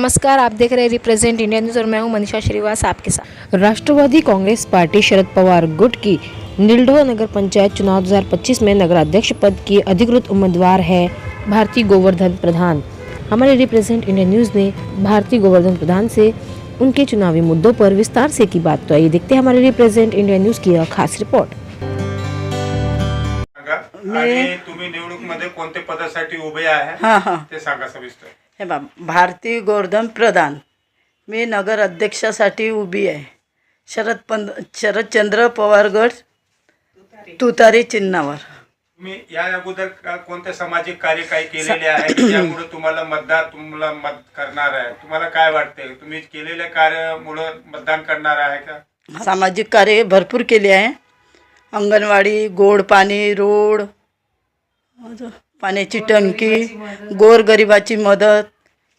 नमस्कार, आप देख रहे हैं रिप्रेजेंट इंडिया न्यूज़ और मैं हूं मनीषा श्रीवास आपके साथ। राष्ट्रवादी कांग्रेस पार्टी शरद पवार गुट की नीलडोह नगर पंचायत चुनाव 2025 में नगराध्यक्ष पद की अधिकृत उम्मीदवार है भारती गोवर्धन प्रधान। हमारे रिप्रेजेंट इंडिया न्यूज़ ने भारती गोवर्धन प्रधान से उनके चुनावी मुद्दों पर विस्तार से की बात। तो आइए देखते हैं हमारे रिप्रेजेंट इंडिया न्यूज़ की खास रिपोर्ट। आणि तुम्ही निवडणुकीमध्ये कोणत्या पदासाठी उभे आहे ते सांगा सविस्तर। हे बा भारती गोवर्धन प्रधान, मी नगर अध्यक्षासाठी उभी आहे। शरदचंद्र पवार गट तुतारी चिन्हावर। तुम्ही या अगोदर कोणते सामाजिक कार्य काही केलेले आहे त्यामुळे तुम्हाला मत करणार आहे? तुम्हाला काय वाटते, तुम्ही केलेल्या कार्यामुळे मतदान करणार आहे का? सामाजिक कार्य भरपूर केले आहे। अंगणवाडी, गोड पाणी, रोड, पाण्याची टंकी, गोरगरिबाची मदत,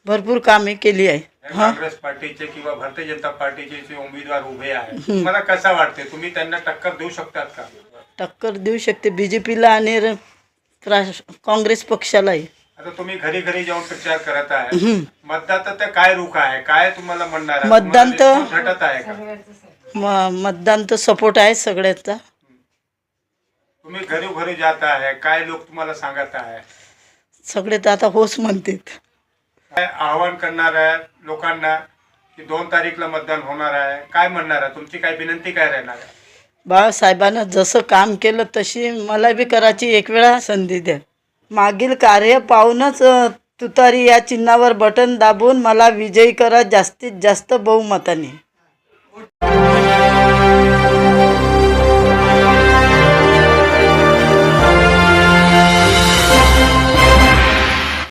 भरपूर कामे केली आहे। काँग्रेस पार्टीचे किंवा भारतीय जनता पार्टीचे जे उमेदवार उभे आहेत, तुम्हाला कसं वाटते, तुम्ही त्यांना टक्कर देऊ शकतात का? टक्कर देऊ शकते बीजेपीला आणि काँग्रेस पक्षालाही। आता तुम्ही घरी घरी जाऊन प्रचार करत आहे, मतदाता काय रुख आहे, काय तुम्हाला म्हणणार आहे? मतदान तर घटत आहे का? मतदान तर सपोर्ट आहे सगळ्याचा। तुम्ही घरोघरी जात आहे, काय लोक तुम्हाला सांगत आहे? सगळे तर आता होच म्हणतात। काय आवाहन करणार आहे लोकांना की 2 तारीखला मतदान होणार आहे, काय म्हणणार आहे? तुमची काय विनंती काय राहणार आहे? बाळासाहेबांना जसं काम केलं तशी मला बी करायची एक वेळा संधी द्या। मागील कार्य पाहूनच तुतारी या चिन्हावर बटन दाबून मला विजयी करा जास्तीत जास्त बहुमताने।